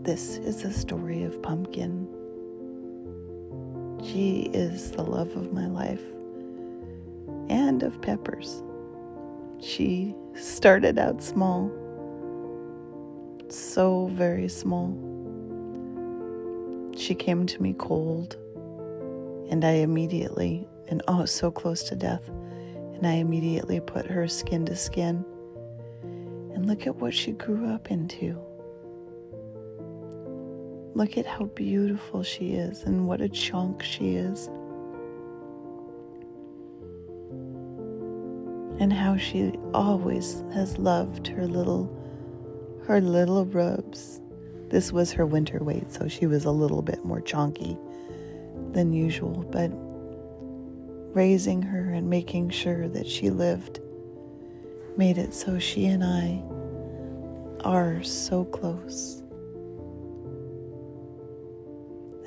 This is the story of Pumpkin. She is the love of my life and of Peppers. She started out small, so very small. She came to me cold, and I immediately, and so close to death, and I immediately put her skin to skin. And look at what she grew up into. Look at how beautiful she is and what a chunk she is. And how she always has loved her little rubs. This was her winter weight, so she was a little bit more chunky than usual, but raising her and making sure that she lived made it so she and I are so close.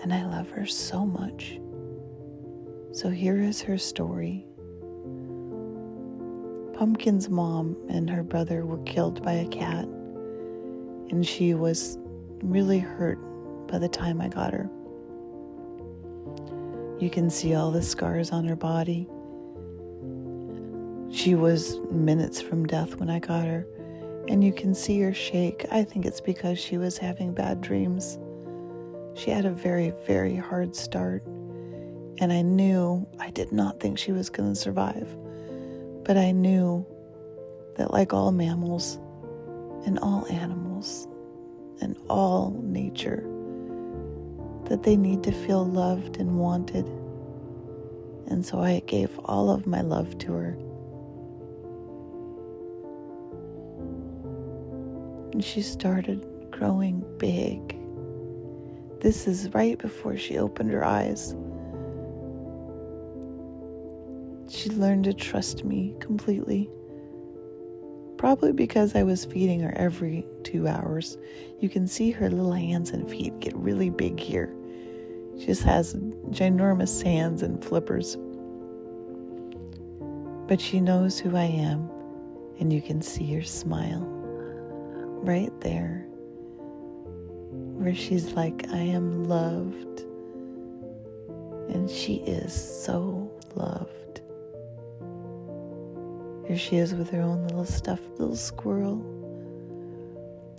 And I love her so much. So here is her story. Pumpkin's mom and her brother were killed by a cat, and she was really hurt by the time I got her. You can see all the scars on her body. She was minutes from death when I got her, and you can see her shake. I think it's because she was having bad dreams. She had a very, very hard start, and I did not think she was going to survive, but I knew that like all mammals and all animals and all nature, that they need to feel loved and wanted, and so I gave all of my love to her. And she started growing big. This is right before she opened her eyes. She learned to trust me completely. Probably because I was feeding her every 2 hours. You can see her little hands and feet get really big here. She just has ginormous hands and flippers. But she knows who I am, and you can see her smile right there, where she's like, I am loved. And she is so loved. Here she is with her own little stuffed little squirrel,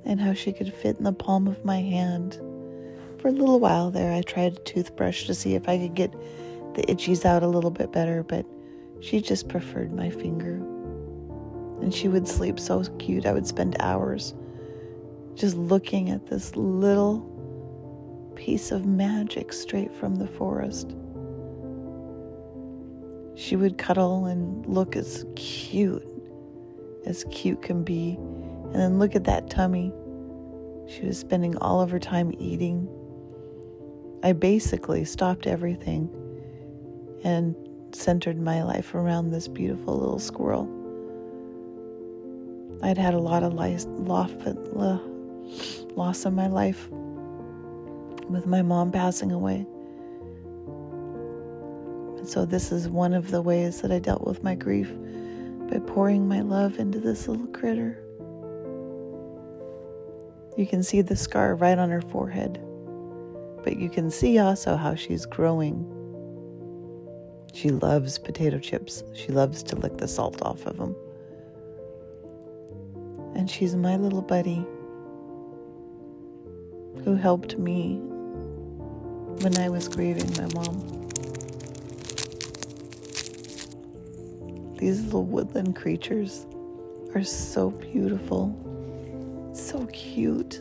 and how she could fit in the palm of my hand. For a little while there, I tried a toothbrush to see if I could get the itchies out a little bit better, but she just preferred my finger. And she would sleep so cute. I would spend hours just looking at this little piece of magic straight from the forest. She would cuddle and look as cute can be. And then look at that tummy. She was spending all of her time eating. I basically stopped everything and centered my life around this beautiful little squirrel. I'd had a lot of loss in my life with my mom passing away. And so this is one of the ways that I dealt with my grief, by pouring my love into this little critter. You can see the scar right on her forehead, but you can see also how she's growing. She loves potato chips. She loves to lick the salt off of them. And she's my little buddy who helped me when I was grieving my mom. These little woodland creatures are so beautiful, so cute,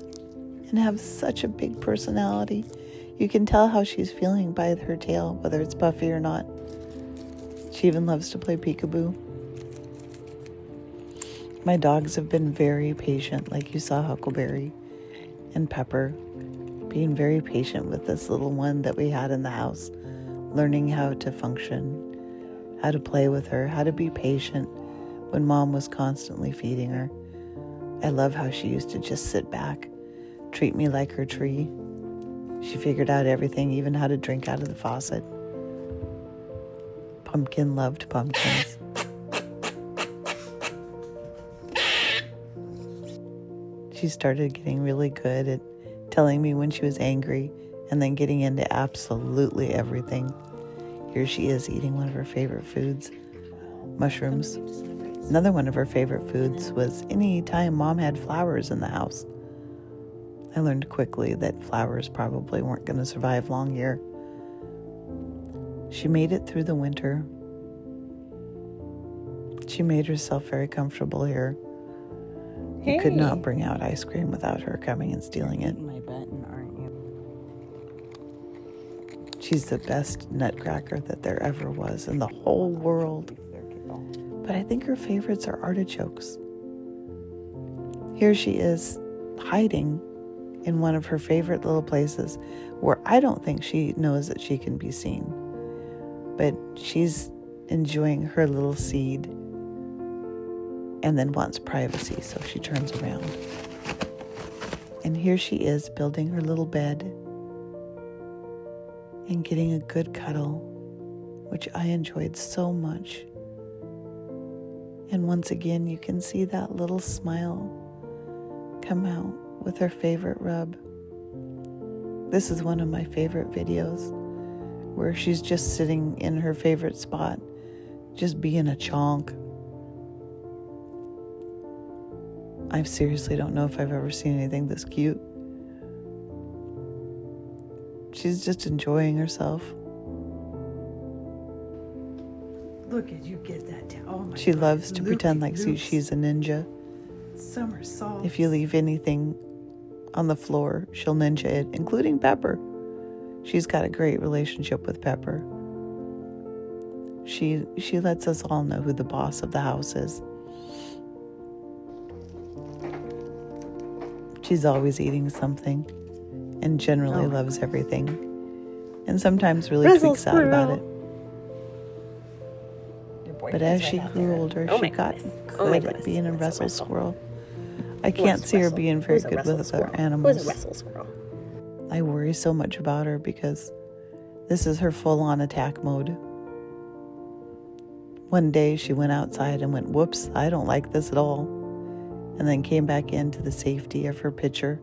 and have such a big personality. You can tell how she's feeling by her tail, whether it's puffy or not. She even loves to play peekaboo. My dogs have been very patient, like you saw Huckleberry and Pepper being very patient with this little one that we had in the house, learning how to function, how to play with her, how to be patient when Mom was constantly feeding her. I love how she used to just sit back, treat me like her tree. She figured out everything, even how to drink out of the faucet. Pumpkin loved pumpkins. She started getting really good at telling me when she was angry, and then getting into absolutely everything. Here she is eating one of her favorite foods, mushrooms. Another one of her favorite foods was any time Mom had flowers in the house. I learned quickly that flowers probably weren't going to survive long here. She made it through the winter. She made herself very comfortable here. You could not bring out ice cream without her coming and stealing it. My button, aren't you? She's the best nutcracker that there ever was in the whole world. But I think her favorites are artichokes. Here she is hiding in one of her favorite little places where I don't think she knows that she can be seen. But she's enjoying her little seed and then wants privacy, so she turns around. And here she is building her little bed and getting a good cuddle, which I enjoyed so much. And once again, you can see that little smile come out with her favorite rub. This is one of my favorite videos where she's just sitting in her favorite spot, just being a chonk. I seriously don't know if I've ever seen anything this cute. She's just enjoying herself. Look at you get that down. Oh my She God. loves to pretend like she's a ninja. Somersault. If you leave anything on the floor, she'll ninja it, including Pepper. She's got a great relationship with Pepper. She lets us all know who the boss of the house is. She's always eating something and generally loves everything, and sometimes really freaks out about it. But as she grew older, she got good at being a wrestle squirrel. I can't see her being very good with other animals. Who's a wrestle squirrel? I worry so much about her because this is her full-on attack mode. One day she went outside and went, "Whoops, I don't like this at all," and then came back into the safety of her pitcher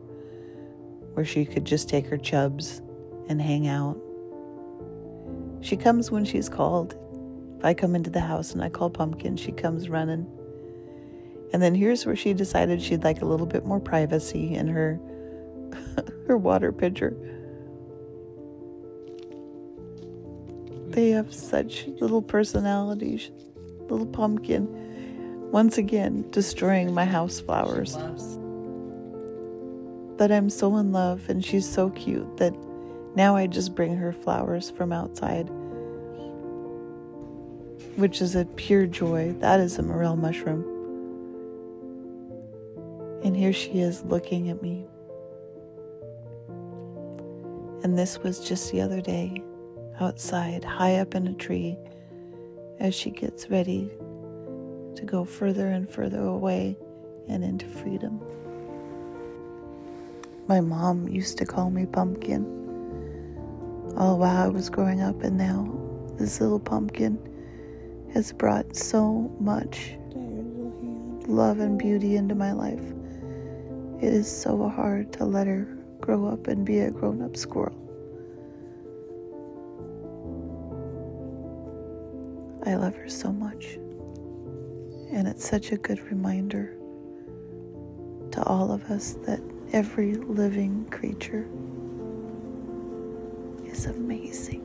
where she could just take her chubs and hang out. She comes when she's called. If I come into the house and I call Pumpkin, she comes running. And then here's where she decided she'd like a little bit more privacy in her her water pitcher. They have such little personalities. Little Pumpkin, once again, destroying my house flowers. But I'm so in love and she's so cute that now I just bring her flowers from outside, which is a pure joy. That is a morel mushroom. And here she is looking at me. And this was just the other day, outside, high up in a tree, as she gets ready to go further and further away and into freedom. My mom used to call me Pumpkin all while I was growing up, and now this little pumpkin has brought so much love and beauty into my life. It is so hard to let her grow up and be a grown-up squirrel. I love her so much, and it's such a good reminder to all of us that every living creature is amazing.